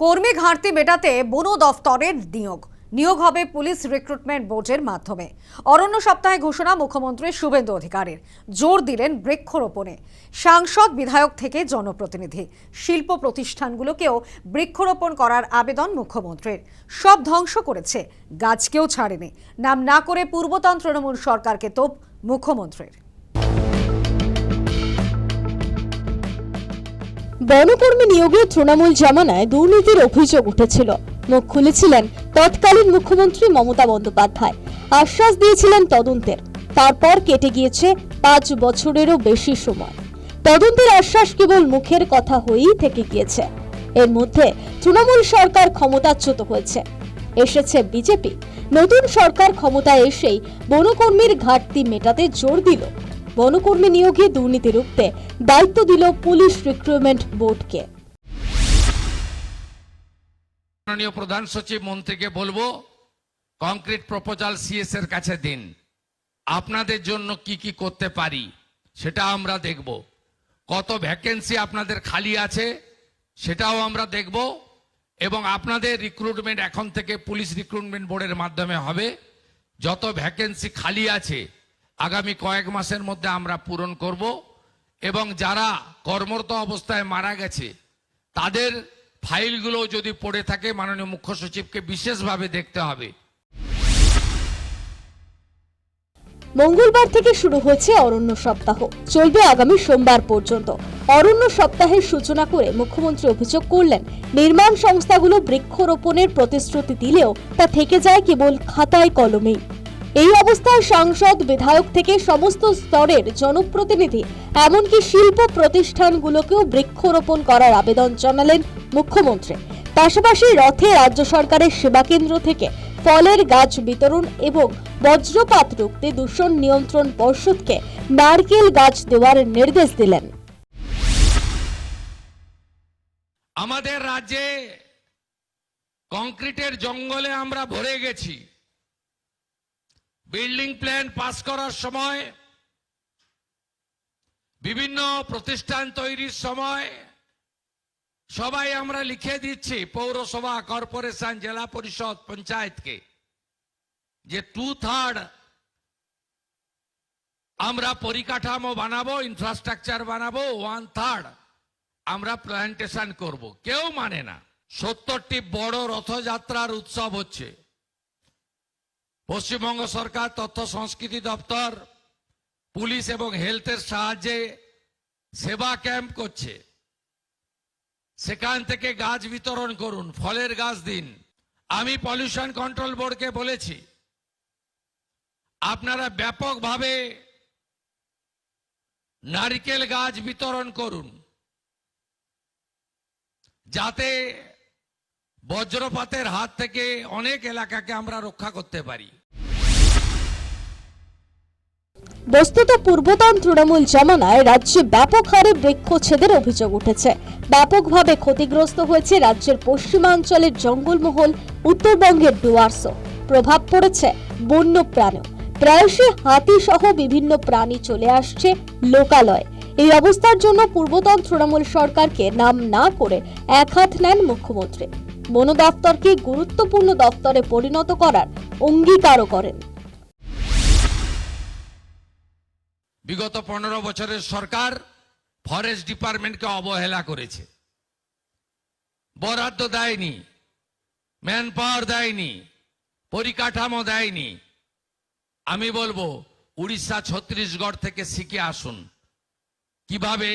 কর্মী ঘাটতি মেটাতে বন দফতরের নিয়োগ হবে পুলিশ রিক্রুটমেন্ট বোর্ডের মাধ্যমে। অরণ্য সপ্তাহে ঘোষণা মুখ্যমন্ত্রী শুভেন্দু অধিকারীর। জোর দিলেন বৃক্ষরোপণে। সাংসদ বিধায়ক থেকে জনপ্রতিনিধি, শিল্প প্রতিষ্ঠানগুলোকেও বৃক্ষরোপণ করার আবেদন মুখ্যমন্ত্রীর। সব ধ্বংস করেছে, গাছকেও ছাড়েনি। নাম না করে পূর্বতন তৃণমূল সরকারকে তোপ মুখ্যমন্ত্রীর। বনকর্মী নিয়োগে তৃণমূল জামানায় দুর্নীতির অভিযোগ উঠেছিল। মুখ খুলেছিলেন তৎকালীন মুখ্যমন্ত্রী মমতা বন্দ্যোপাধ্যায়। আশ্বাস দিয়েছিলেন তদন্তের। তারপর কেটে গিয়েছে 5 বছরেরও বেশি সময়। তদন্তের আশ্বাস কেবল মুখের কথা হয়েই থেকে গিয়েছে। এর মধ্যে তৃণমূল সরকার ক্ষমতাচ্যুত হয়েছে, এসেছে বিজেপি। নতুন সরকার ক্ষমতায় এসেই বনকর্মীর ঘাটতি মেটাতে জোর দিল। বনকর্মী নিয়োগে দুর্নীতি রুখতে দায়িত্ব দিল পুলিশ রিক্রুটমেন্ট বোর্ডকে। মাননীয় প্রধান সচিব মন্ত্রীকে বলবো, কংক্রিট প্রপোজাল সিএস এর কাছে দিন। আপনাদের জন্য কি কি করতে পারি সেটা আমরা দেখব। কত ভ্যাকেন্সি আপনাদের খালি আছে সেটাও আমরা দেখব। এবং আপনাদের রিক্রুটমেন্ট এখন থেকে পুলিশ রিক্রুটমেন্ট বোর্ডের মাধ্যমে হবে। যত ভ্যাকেন্সি খালি আছে আগামী কয়েক মাসের মধ্যে আমরা পূরণ করব। এবং যারা কর্মরত অবস্থায় মারা গেছে তাদের ফাইলগুলো যদি পড়ে থাকে মাননীয় মুখ্য সচিবকে বিশেষভাবে দেখতে হবে। মঙ্গলবার থেকে শুরু হয়েছে অরণ্য সপ্তাহ, চলবে আগামী সোমবার পর্যন্ত। অরণ্য সপ্তাহের সূচনা করে মুখ্যমন্ত্রী অভিযোগ করলেন, নির্মাণ সংস্থাগুলো বৃক্ষরোপণের প্রতিশ্রুতি দিলেও তা থেকে যায় কেবল খাতায় কলমেই। এই অবস্থায় সাংসদ বিধায়ক থেকে সমস্ত স্তরের জনপ্রতিনিধি, এমনকি শিল্প প্রতিষ্ঠানগুলোকেও বৃক্ষরোপণ করার আবেদন জানালেন মুখ্যমন্ত্রী। পাশাপাশি রথে রাজ্য সরকারের সেবা কেন্দ্র থেকে ফলের গাছ বিতরণ এবং বজ্রপাত রুখতে দূষণ নিয়ন্ত্রণ পর্ষদকে নারকেল গাছ দেওয়ার নির্দেশ দিলেন। আমাদের রাজ্যে কংক্রিটের জঙ্গলে আমরা ভরে গেছি। বিল্ডিং প্ল্যান পাস করার সময়, বিভিন্ন প্রতিষ্ঠান তৈরির সময় সবাই আমরা লিখে দিচ্ছি পৌরসভা, কর্পোরেশন, জেলা পরিষদ, পঞ্চায়েতকে, যে 2/3 আমরা পরিকাঠামো বানাবো, ইনফ্রাস্ট্রাকচার বানাবো, 1/3 আমরা প্ল্যান্টেশন করব। কেউ মানে না। 70টি বড় রথযাত্রার উৎসব হচ্ছে। পশ্চিমবঙ্গ সরকার তথ্য সংস্কৃতি দপ্তর, পুলিশ এবং হেলথের সাহায্যে সেবা ক্যাম্প করছে। সেখান থেকে গাছ বিতরণ করুন, ফলের গাছ দিন। আমি পলিউশন কন্ট্রোল বোর্ডকে বলেছি, আপনারা ব্যাপকভাবে নারকেল গাছ বিতরণ করুন, যাতে বজ্রপাতের হাত থেকে অনেক এলাকাকে আমরা রক্ষা করতে পারি। বস্তুত পূর্বতন তৃণমূল জামানায় রাজ্যে ব্যাপক হারে বৃক্ষচ্ছেদের অভিযোগ উঠেছে। ব্যাপকভাবে ক্ষতিগ্রস্ত হয়েছে রাজ্যের পশ্চিমাঞ্চলের জঙ্গলমহল, উত্তরবঙ্গের ডুয়ার্সও। প্রভাব পড়েছে বন্য প্রাণেও। প্রায়শই হাতি সহ বিভিন্ন প্রাণী চলে আসছে লোকালয়ে। এই অবস্থার জন্য পূর্বতন তৃণমূল সরকারকে নাম না করে একহাত নেন মুখ্যমন্ত্রী। বন দপ্তরকে গুরুত্বপূর্ণ দপ্তরে পরিণত করার অঙ্গীকারও করেন। বিগত 15 বছরের সরকার ফরেস্ট ডিপার্টমেন্টকে অবহেলা করেছে। বরাদ্দ দেয়নি, ম্যান পাওয়ার দেয়নি, পরিকাঠামো দেয়নি। আমি বলবো উড়িষ্যা, ছত্তিশগড় থেকে শিখে আসুন কিভাবে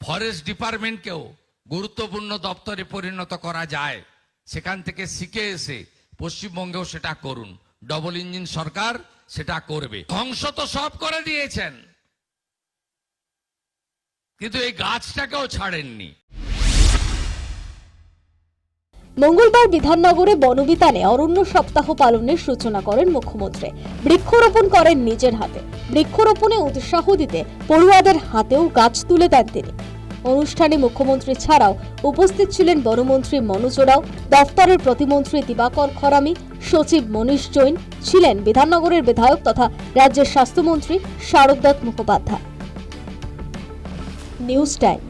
ফরেস্ট ডিপার্টমেন্টকেও গুরুত্বপূর্ণ দপ্তরে পরিণত করা যায়। সেখান থেকে শিখে এসে পশ্চিমবঙ্গেও সেটা করুন। ডবল ইঞ্জিন সরকার সেটা করবে। ধ্বংস তো সব করে দিয়েছেন, কিন্তু এই গাছটাকেও ছাড়েননি। মঙ্গলবার বিধাননগরে বনবিতানে অরণ্য সপ্তাহ পালনের সূচনা করেন মুখ্যমন্ত্রী। বৃক্ষরোপণ করেন নিজের হাতে। বৃক্ষরোপণে উৎসাহ দিতে পড়ুয়াদের হাতেও গাছ তুলে দেন তিনি। অনুষ্ঠানে মুখ্যমন্ত্রী ছাড়াও উপস্থিত ছিলেন বনমন্ত্রী মনোজ ওরাও, দফতরের প্রতিমন্ত্রী দিবাকর খরামি, সচিব মনীষ জৈন, ছিলেন বিধাননগরের বিধায়ক তথা রাজ্যের স্বাস্থ্যমন্ত্রী শারদ মুখোপাধ্যায়। News time.